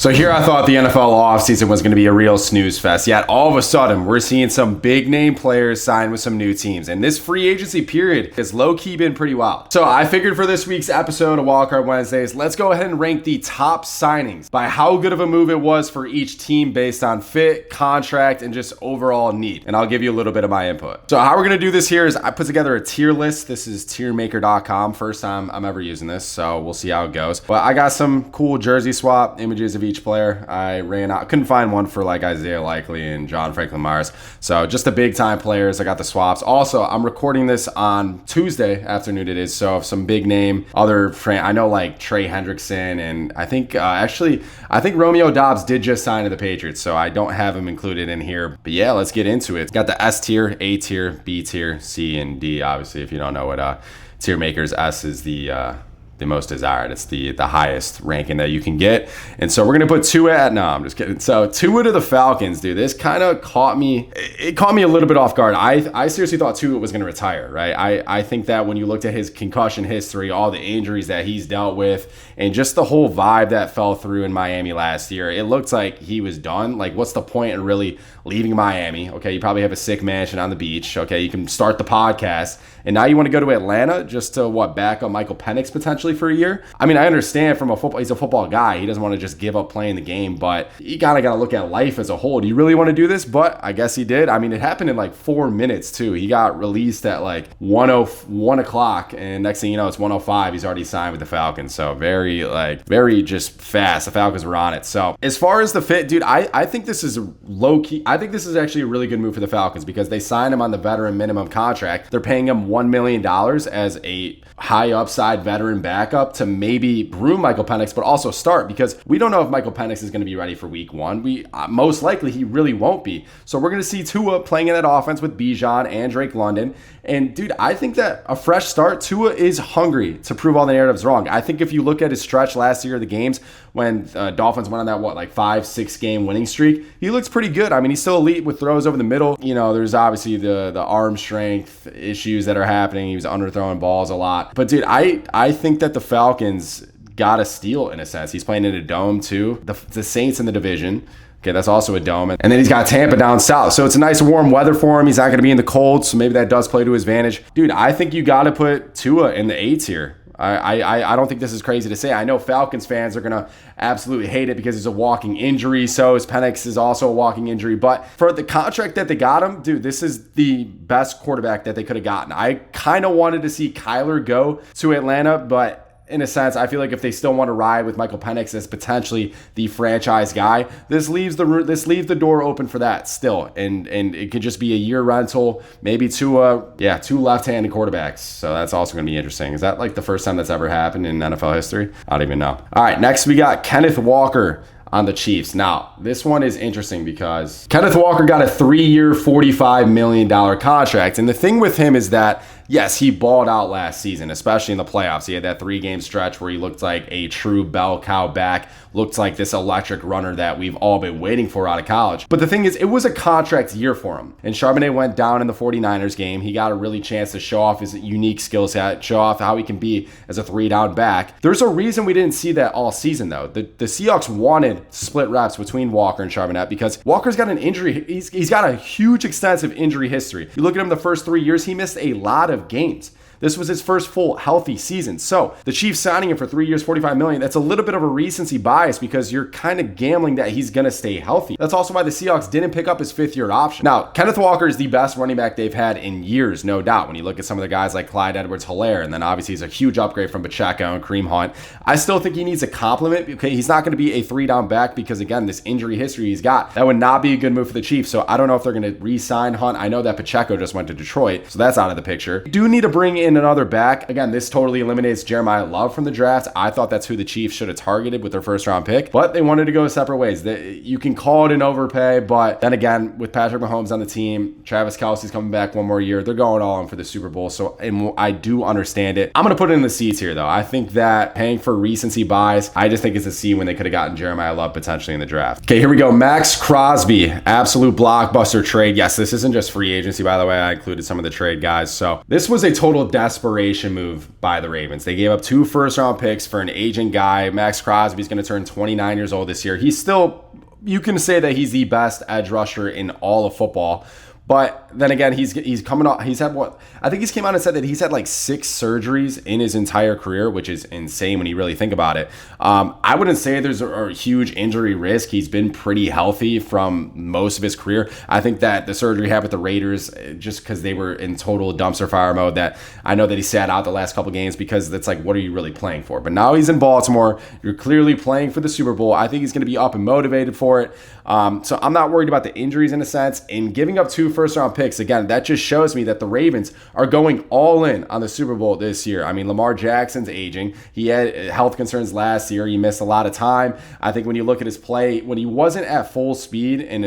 So here I thought the NFL offseason was going to be a real snooze fest, yet all of a sudden we're seeing some big name players sign with some new teams, and this free agency period has low-key been pretty wild. So I figured for this week's episode of Wildcard Wednesdays, let's go ahead and rank the top signings by how good of a move it was for each team based on fit, contract, and just overall need, and I'll give you a little bit of my input. So how we're going to do this here is I put together a tier list. This is tiermaker.com, first time I'm ever using this, so we'll see how it goes. But I got some cool jersey swap images of each player. I ran out, couldn't find one for like Isaiah Likely and John Franklin Myers. So just the big time players, I got the swaps. Also, I'm recording this on Tuesday afternoon it is. So some big name, I know like Trey Hendrickson, and I think Romeo Doubs did just sign to the Patriots. So I don't have him included in here. But yeah, let's get into it. Got the S tier, A tier, B tier, C, and D. Obviously, if you don't know what tier makers, S is the most desired. It's the highest ranking that you can get. And so we're going to put Tua at, no, I'm just kidding. So Tua to the Falcons, dude, this kind of caught me a little bit off guard. I seriously thought Tua was going to retire, right? I think that when you looked at his concussion history, all the injuries that he's dealt with, and just the whole vibe that fell through in Miami last year, it looked like he was done. Like, what's the point in really leaving Miami? Okay, you probably have a sick mansion on the beach. Okay, you can start the podcast. And now you want to go to Atlanta just to, back up Michael Penix potentially for a year? I mean, I understand he's a football guy. He doesn't want to just give up playing the game, but you kind of got to look at life as a whole. Do you really want to do this? But I guess he did. I mean, it happened in like 4 minutes too. He got released at like 1 o'clock, and next thing you know, it's 1:05. He's already signed with the Falcons. So very just fast. The Falcons were on it. So as far as the fit, dude, I think this is low-key. I think this is actually a really good move for the Falcons because they signed him on the veteran minimum contract. They're paying him $1 million as a high upside veteran backup to maybe groom Michael Penix, but also start, because we don't know if Michael Penix is going to be ready for week 1. Most likely he really won't be. So we're going to see Tua playing in that offense with Bijan and Drake London. And dude, I think that a fresh start, Tua is hungry to prove all the narratives wrong. I think if you look at his stretch last year, the games when Dolphins went on that 5-6 game winning streak, he looks pretty good. I mean, he's still elite with throws over the middle. You know, there's obviously the arm strength issues that are happening. He was underthrowing balls a lot. But dude, I think that the Falcons got a steal in a sense. He's playing in a dome too. The Saints in the division. Okay, that's also a dome. And then he's got Tampa down south. So it's a nice warm weather for him. He's not going to be in the cold, so maybe that does play to his advantage. Dude, I think you got to put Tua in the A tier. I don't think this is crazy to say. I know Falcons fans are going to absolutely hate it because he's a walking injury. So is Penix is also a walking injury. But for the contract that they got him, dude, this is the best quarterback that they could have gotten. I kind of wanted to see Kyler go to Atlanta, but in a sense, I feel like if they still want to ride with Michael Penix as potentially the franchise guy, this leaves the door open for that still, and it could just be a year rental, maybe two left-handed quarterbacks. So that's also going to be interesting. Is that like the first time that's ever happened in NFL history? I don't even know. All right, next we got Kenneth Walker on the Chiefs. Now, this one is interesting because Kenneth Walker got a 3-year, $45 million contract, and the thing with him is that yes, he balled out last season, especially in the playoffs. He had that 3-game stretch where he looked like a true bell cow back, looked like this electric runner that we've all been waiting for out of college. But the thing is, it was a contract year for him. And Charbonnet went down in the 49ers game. He got a really chance to show off his unique skill set, show off how he can be as a 3-down back. There's a reason we didn't see that all season, though. The Seahawks wanted split reps between Walker and Charbonnet because Walker's got an injury. He's got a huge, extensive injury history. You look at him the first 3 years, he missed a lot of games. This was his first full healthy season. So the Chiefs signing him for 3 years, $45 million, that's a little bit of a recency bias because you're kind of gambling that he's going to stay healthy. That's also why the Seahawks didn't pick up his 5th-year option. Now, Kenneth Walker is the best running back they've had in years, no doubt. When you look at some of the guys like Clyde Edwards-Helaire, and then obviously he's a huge upgrade from Pacheco and Kareem Hunt. I still think he needs a compliment. Okay, he's not going to be a 3-down back because, again, this injury history he's got, that would not be a good move for the Chiefs. So I don't know if they're going to re-sign Hunt. I know that Pacheco just went to Detroit, so that's out of the picture. You do need to bring in another back. Again, this totally eliminates Jeremiah Love from the draft. I thought that's who the Chiefs should have targeted with their 1st-round pick, but they wanted to go separate ways. You can call it an overpay, but then again, with Patrick Mahomes on the team, Travis Kelce's coming back one more year. They're going all in for the Super Bowl, so I do understand it. I'm going to put it in the C's here, though. I think that paying for recency buys, I just think it's a C when they could have gotten Jeremiah Love potentially in the draft. Okay, here we go. Maxx Crosby, absolute blockbuster trade. Yes, this isn't just free agency, by the way. I included some of the trade guys. So this was a total desperation move by the Ravens. They gave up 2 first-round picks for an aging guy. Maxx Crosby is going to turn 29 years old this year. He's still, you can say that he's the best edge rusher in all of football. But then again, he's coming off. He's had what I think he's came out and said that he's had like 6 surgeries in his entire career, which is insane when you really think about it. I wouldn't say there's a huge injury risk. He's been pretty healthy from most of his career. I think that the surgery he had with the Raiders, just because they were in total dumpster fire mode, that I know that he sat out the last couple games because it's like, what are you really playing for? But now he's in Baltimore. You're clearly playing for the Super Bowl. I think he's going to be up and motivated for it. So I'm not worried about the injuries in a sense. And giving up 2 first-round picks, again, that just shows me that the Ravens are going all in on the Super Bowl this year. I mean, Lamar Jackson's aging. He had health concerns last year. He missed a lot of time. I think when you look at his play, when he wasn't at full speed and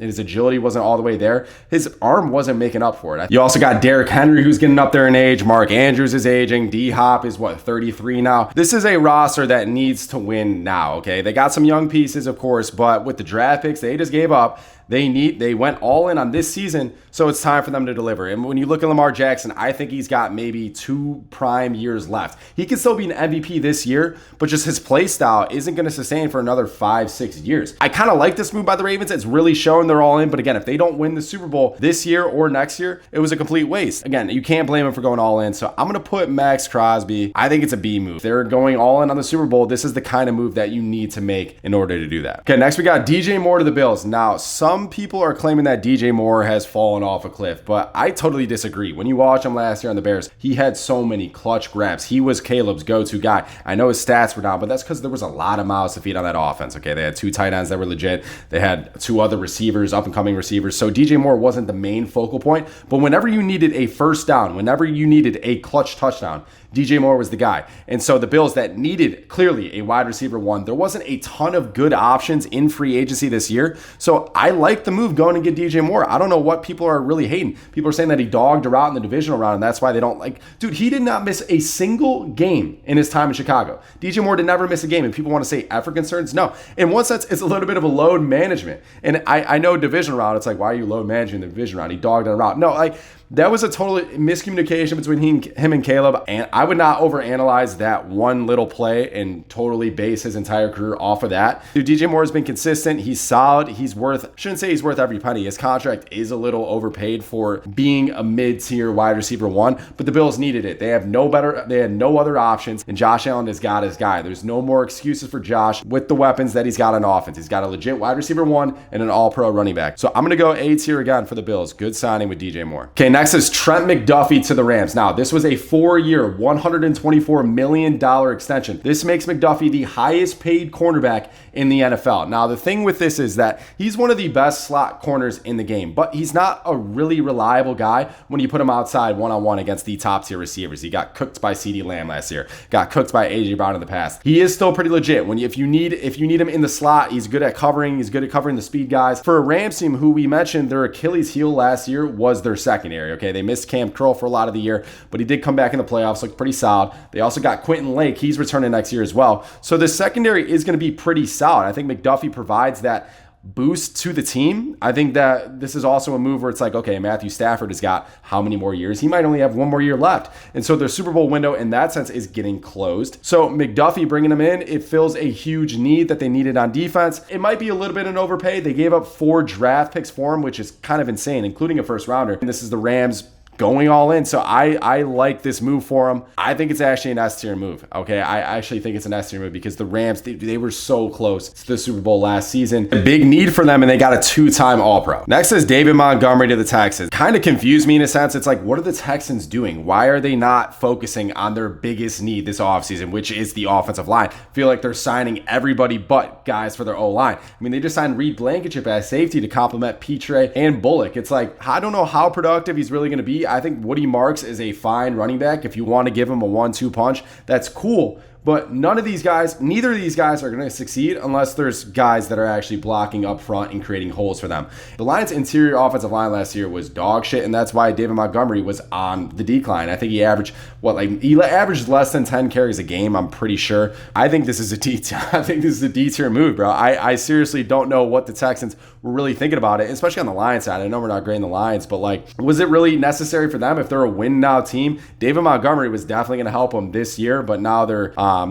his agility wasn't all the way there, his arm wasn't making up for it. You also got Derrick Henry, who's getting up there in age. Mark Andrews is aging. D-Hop is, 33 now? This is a roster that needs to win now, okay? They got some young pieces, of course, but with the draft picks they just gave up, they went all in on this season, so it's time for them to deliver. And when you look at Lamar Jackson, I think he's got maybe 2 prime years left. He can still be an MVP this year, but just his play style isn't going to sustain for another 5-6 years. I kind of like this move by the Ravens. It's really showing they're all in, but again, if they don't win the Super Bowl this year or next year, it was a complete waste. Again, you can't blame them for going all in, so I'm going to put Maxx Crosby. I think it's a B move. They're going all in on the Super Bowl. This is the kind of move that you need to make in order to do that. Okay, next we got DJ Moore to the Bills. Now, some people are claiming that DJ Moore has fallen off a cliff, but I totally disagree. When you watch him last year on the Bears, he had so many clutch grabs. He was Caleb's go-to guy. I know his stats were down, but that's because there was a lot of mouths to feed on that offense. Okay, they had 2 tight ends that were legit. They had 2 other receivers, up-and-coming receivers. So DJ Moore wasn't the main focal point, but whenever you needed a first down, whenever you needed a clutch touchdown, DJ Moore was the guy. And so the Bills that needed clearly a wide receiver 1, there wasn't a ton of good options in free agency this year. So I like the move going and get DJ Moore. I don't know what people are really hating. People are saying that he dogged a route in the divisional round, and that's why they don't like. Dude, he did not miss a single game in his time in Chicago. DJ Moore did never miss a game, and people want to say effort concerns. No. In one sense, it's a little bit of a load management. And I know division round, it's like, why are you load managing the division round? He dogged on a route. No, like, that was a total miscommunication between him and Caleb, and I would not overanalyze that one little play and totally base his entire career off of that. Dude, DJ Moore has been consistent. He's solid. He's worth, shouldn't say he's worth every penny. His contract is a little overpaid for being a mid-tier wide receiver 1, but the Bills needed it. They had no other options, and Josh Allen has got his guy. There's no more excuses for Josh with the weapons that he's got on offense. He's got a legit wide receiver 1 and an all-pro running back. So I'm going to go A tier again for the Bills. Good signing with DJ Moore. Okay, next is Trent McDuffie to the Rams. Now, this was a 4-year, $124 million extension. This makes McDuffie the highest paid cornerback in the NFL. Now, the thing with this is that he's one of the best slot corners in the game, but he's not a really reliable guy when you put him outside one-on-one against the top-tier receivers. He got cooked by CeeDee Lamb last year, got cooked by A.J. Brown in the past. He is still pretty legit. If you need him in the slot, he's good at covering. He's good at covering the speed guys. For a Rams team who we mentioned, their Achilles heel last year was their secondary. Okay, they missed Cam Curl for a lot of the year, but he did come back in the playoffs, looked pretty solid. They also got Quentin Lake. He's returning next year as well. So the secondary is going to be pretty solid. I think McDuffie provides that boost to the team. I think that this is also a move where it's like, okay, Matthew Stafford has got how many more years? He might only have 1 more year left. And so their Super Bowl window in that sense is getting closed. So McDuffie bringing him in, it fills a huge need that they needed on defense. It might be a little bit of an overpay. They gave up 4 draft picks for him, which is kind of insane, including a first rounder. And this is the Rams going all in. So I like this move for him. I think it's actually an S tier move. Okay, I actually think it's an S tier move because the Rams, they were so close to the Super Bowl last season. A big need for them, and they got a 2-time All-Pro. Next is David Montgomery to the Texans. Kind of confused me in a sense. It's like, what are the Texans doing? Why are they not focusing on their biggest need this offseason, which is the offensive line? I feel like they're signing everybody but guys for their O-line. I mean, they just signed Reed Blankenship as safety to complement Petre and Bullock. It's like, I don't know how productive he's really going to be. I think Woody Marks is a fine running back. If you want to give him a 1-2 punch, that's cool. But neither of these guys are going to succeed unless there's guys that are actually blocking up front and creating holes for them. The Lions' interior offensive line last year was dog shit, and that's why David Montgomery was on the decline. I think he averaged he averaged less than 10 carries a game, I'm pretty sure. I think this is a D tier move, bro. I seriously don't know what the Texans were really thinking about it, especially on the Lions side. I know we're not grading the Lions, but like, was it really necessary for them if they're a win now team? David Montgomery was definitely going to help them this year, but now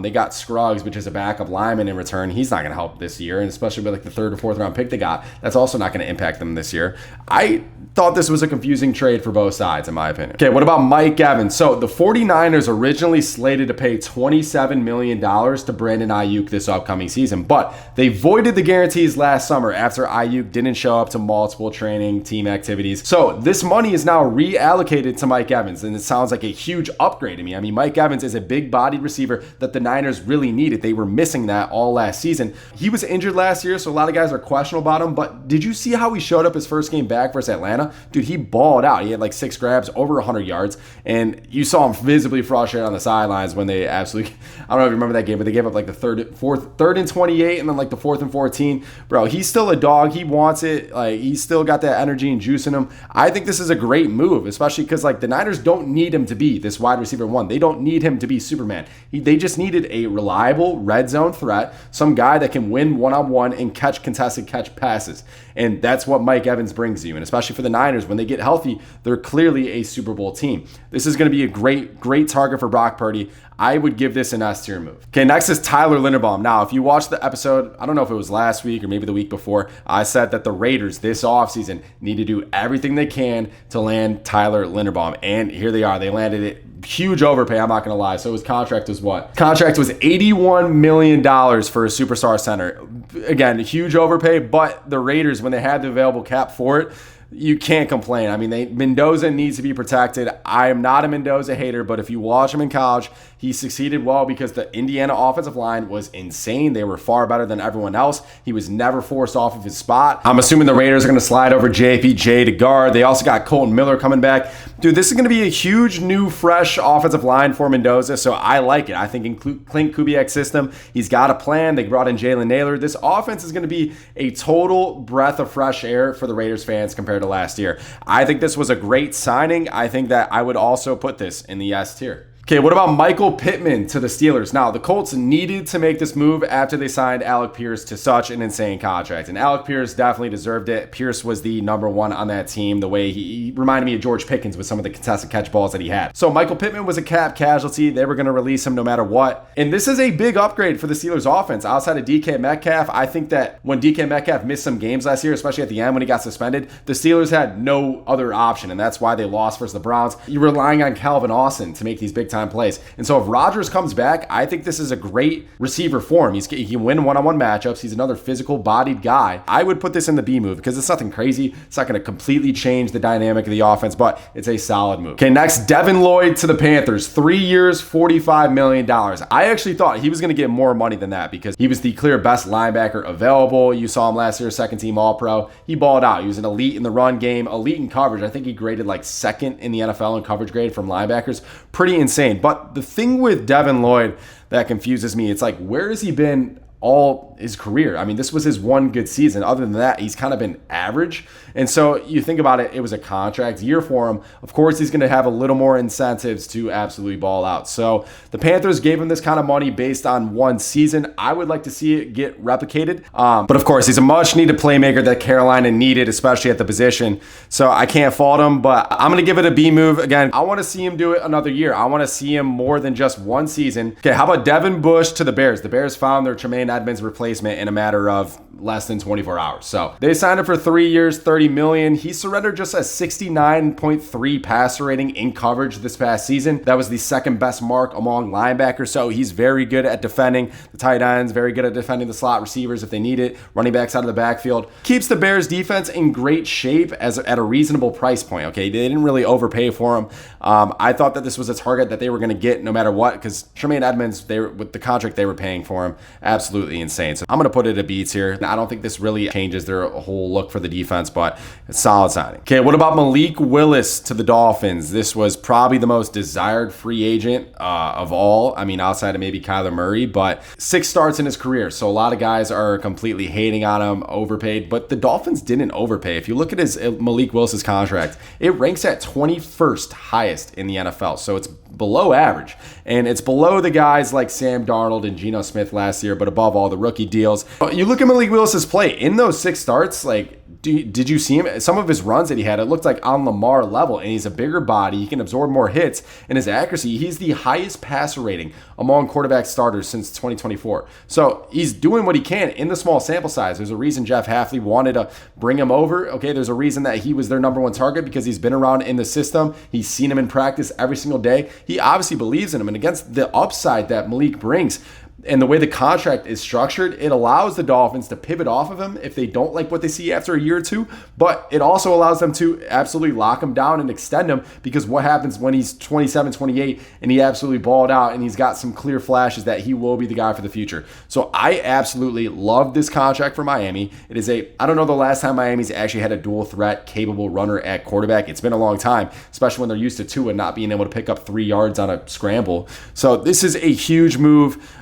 they got Scruggs, which is a backup lineman in return. He's not going to help this year, and especially with like the 3rd or 4th round pick they got, that's also not going to impact them this year. I thought this was a confusing trade for both sides, in my opinion. Okay, what about Mike Evans? So the 49ers originally slated to pay $27 million to Brandon Ayuk this upcoming season, but they voided the guarantees last summer after Ayuk didn't show up to multiple training team activities. So this money is now reallocated to Mike Evans, and it sounds like a huge upgrade to me. I mean, Mike Evans is a big-bodied receiver that the Niners really needed. They were missing that all last season. He was injured last year, so a lot of guys are questionable about him, but did you see how he showed up his first game back versus Atlanta? Dude, he balled out. He had like 6 grabs, over 100 yards, and you saw him visibly frustrated on the sidelines when they absolutely, I don't know if you remember that game, but they gave up like the 3rd and 28, and then like the 4th and 14. Bro, he's still a dog. He wants it. Like, he's still got that energy and juice in him. I think this is a great move, especially because like the Niners don't need him to be this wide receiver 1. They don't need him to be Superman. They just needed a reliable red zone threat, some guy that can win one-on-one and catch contested catch passes. And that's what Mike Evans brings you. And especially for the Niners, when they get healthy, they're clearly a Super Bowl team. This is going to be a great target for Brock Purdy. I would give this an S tier move. Okay, next is Tyler Linderbaum. Now, if you watched the episode, I don't know if it was last week or maybe the week before, I said that the Raiders this offseason need to do everything they can to land Tyler Linderbaum. And here they are. They landed it. Huge overpay, I'm not going to lie. So his contract was what? Contract was $81 million for a superstar center. Again, huge overpay, but the Raiders, when they had the available cap for it, you can't complain. I mean, Mendoza needs to be protected. I am not a Mendoza hater, but if you watch him in college, he succeeded well because the Indiana offensive line was insane. They were far better than everyone else. He was never forced off of his spot. I'm assuming the Raiders are going to slide over JPJ to guard. They also got Colton Miller coming back. Dude, this is going to be a huge, new, fresh offensive line for Mendoza, so I like it. I think in Clint Kubiak's system, he's got a plan. They brought in Jalen Naylor. This offense is going to be a total breath of fresh air for the Raiders fans compared to last year. I think this was a great signing. I think that I would also put this in the S tier. Okay, what about Michael Pittman to the Steelers? Now, the Colts needed to make this move after they signed Alec Pierce to such an insane contract. And Alec Pierce definitely deserved it. Pierce was the number 1 on that team, the way he reminded me of George Pickens with some of the contested catch balls that he had. So Michael Pittman was a cap casualty. They were going to release him no matter what. And this is a big upgrade for the Steelers offense. Outside of DK Metcalf, I think that when DK Metcalf missed some games last year, especially at the end when he got suspended, the Steelers had no other option. And that's why they lost versus the Browns. You're relying on Calvin Austin to make these big time plays. And so if Rodgers comes back, I think this is a great receiver for him. He can win one-on-one matchups. He's another physical-bodied guy. I would put this in the B move because it's nothing crazy. It's not going to completely change the dynamic of the offense, but it's a solid move. Okay, next, Devin Lloyd to the Panthers. 3 years, $45 million. I actually thought he was going to get more money than that because he was the clear best linebacker available. You saw him last year, second-team All-Pro. He balled out. He was an elite in the run game, elite in coverage. I think he graded like 2nd in the NFL in coverage grade from linebackers. Pretty insane. But the thing with Devin Lloyd that confuses me, it's like, where has he been all his career? I mean, this was his one good season. Other than that, he's kind of been average. And so you think about it, it was a contract year for him. Of course, he's going to have a little more incentives to absolutely ball out. So the Panthers gave him this kind of money based on one season. I would like to see it get replicated. But of course, he's a much needed playmaker that Carolina needed, especially at the position. So I can't fault him, but I'm going to give it a B move. Again, I want to see him do it another year. I want to see him more than just one season. Okay, how about Devin Bush to the Bears? The Bears found their Tremaine Edmonds replacement in a matter of less than 24 hours. So they signed him for 3 years, $30 million. He surrendered just a 69.3 passer rating in coverage this past season. That was the second best mark among linebackers. So he's very good at defending the tight ends, very good at defending the slot receivers if they need it, running backs out of the backfield. Keeps the Bears defense in great shape at a reasonable price point. Okay, they didn't really overpay for him. I thought that this was a target that they were going to get no matter what, because Tremaine Edmonds, with the contract they were paying for him, absolutely insane. So I'm going to put it a B tier. I don't think this really changes their whole look for the defense, but it's solid signing. Okay, what about Malik Willis to the Dolphins? This was probably the most desired free agent of all. I mean, outside of maybe Kyler Murray, but 6 starts in his career. So a lot of guys are completely hating on him, overpaid, but the Dolphins didn't overpay. If you look at Malik Willis's contract, it ranks at 21st highest in the NFL. So it's below average, and it's below the guys like Sam Darnold and Geno Smith last year, but above all the rookie deals. You look at Malik Willis's play in those 6 starts, like, did you see him? Some of his runs that he had, it looked like on Lamar level, and he's a bigger body. He can absorb more hits, and his accuracy, he's the highest passer rating among quarterback starters since 2024. So he's doing what he can in the small sample size. There's a reason Jeff Hafley wanted to bring him over. Okay, there's a reason that he was their number 1 target, because he's been around in the system. He's seen him in practice every single day. He obviously believes in him, and against the upside that Malik brings, and the way the contract is structured, it allows the Dolphins to pivot off of him if they don't like what they see after a year or two, but it also allows them to absolutely lock him down and extend him, because what happens when he's 27, 28 and he absolutely balled out and he's got some clear flashes that he will be the guy for the future. So I absolutely love this contract for Miami. It is I don't know the last time Miami's actually had a dual threat capable runner at quarterback. It's been a long time, especially when they're used to Tua not being able to pick up 3 yards on a scramble. So this is a huge move.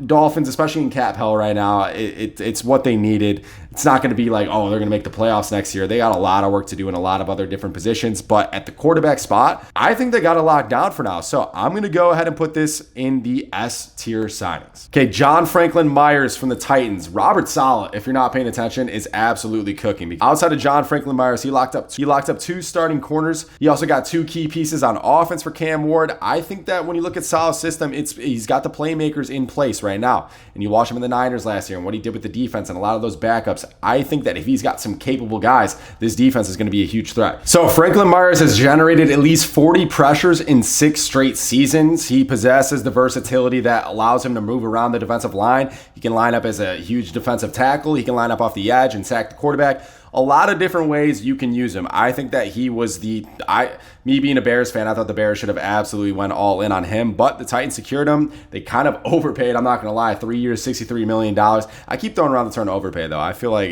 Dolphins, especially in cap hell right now, it's what they needed. It's not going to be like, oh, they're going to make the playoffs next year. They got a lot of work to do in a lot of other different positions, but at the quarterback spot, I think they got it locked down for now. So I'm going to go ahead and put this in the S tier signings. Okay, John Franklin Myers from the Titans. Robert Saleh, if you're not paying attention, is absolutely cooking. Outside of John Franklin Myers, he locked up 2 starting corners. He also got 2 key pieces on offense for Cam Ward. I think that when you look at Saleh's system, he's got the playmakers in place right now. And you watch him in the Niners last year and what he did with the defense and a lot of those backups. I think that if he's got some capable guys, this defense is going to be a huge threat. So Franklin Myers has generated at least 40 pressures in 6 straight seasons. He possesses the versatility that allows him to move around the defensive line. He can line up as a huge defensive tackle. He can line up off the edge and sack the quarterback. A lot of different ways you can use him. I think that he was me being a Bears fan, I thought the Bears should have absolutely went all in on him, but the Titans secured him. They kind of overpaid. I'm not going to lie. 3 years, $63 million. I keep throwing around the term overpay, though. I feel like,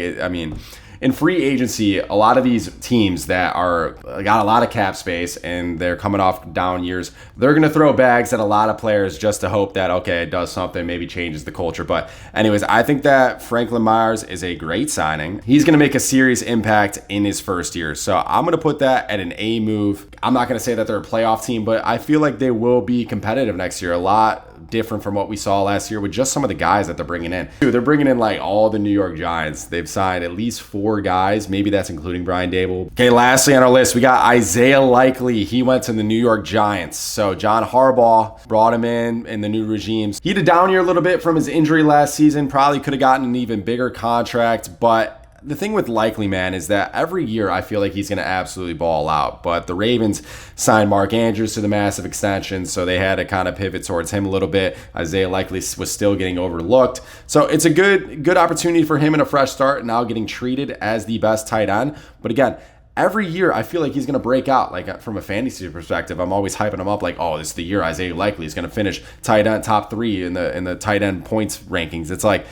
in free agency, a lot of these teams that got a lot of cap space and they're coming off down years, they're going to throw bags at a lot of players just to hope that, okay, it does something, maybe changes the culture. But anyways, I think that Franklin Myers is a great signing. He's going to make a serious impact in his first year. So I'm going to put that at an A move. I'm not going to say that they're a playoff team, but I feel like they will be competitive next year. A lot different from what we saw last year with just some of the guys that they're bringing in. Dude, they're bringing in like all the New York Giants. They've signed at least 4 guys. Maybe that's including Brian Dable. Okay, lastly on our list, we got Isaiah Likely. He went to the New York Giants. So John Harbaugh brought him in the new regimes. He had a down year a little bit from his injury last season. Probably could have gotten an even bigger contract, but the thing with Likely, man, is that every year I feel like he's going to absolutely ball out. But the Ravens signed Mark Andrews to the massive extension, so they had to kind of pivot towards him a little bit. Isaiah Likely was still getting overlooked. So it's a good opportunity for him in a fresh start, now getting treated as the best tight end. But again, every year I feel like he's going to break out. Like from a fantasy perspective, I'm always hyping him up like, oh, this is the year Isaiah Likely is going to finish tight end top 3 in the tight end points rankings. It's like,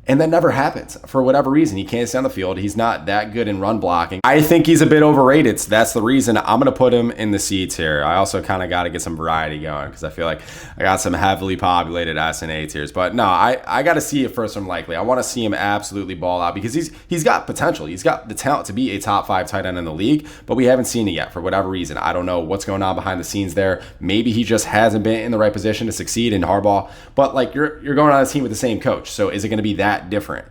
and that never happens for whatever reason. He can't stay on the field. He's not that good in run blocking. I think he's a bit overrated. So that's the reason I'm going to put him in the C tier. I also kind of got to get some variety going because I feel like I got some heavily populated S and A tiers. But no, I got to see it first from Likely. I want to see him absolutely ball out because he's got potential. He's got the talent to be a top 5 tight end in the league, but we haven't seen it yet for whatever reason. I don't know what's going on behind the scenes there. Maybe he just hasn't been in the right position to succeed in Harbaugh. But like you're going on a team with the same coach. So is it going to be that different?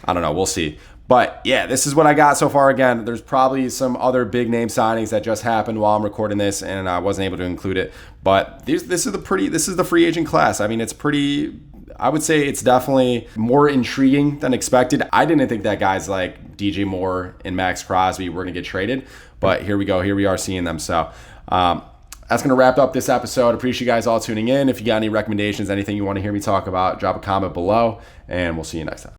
I don't know. We'll see. But yeah, this is what I got so far. Again, there's probably some other big name signings that just happened while I'm recording this, and I wasn't able to include it. But this is the free agent class. I mean, it's pretty. I would say it's definitely more intriguing than expected. I didn't think that guys like DJ Moore and Maxx Crosby were going to get traded, but here we go. Here we are seeing them. So. That's going to wrap up this episode. Appreciate you guys all tuning in. If you got any recommendations, anything you want to hear me talk about, drop a comment below, and we'll see you next time.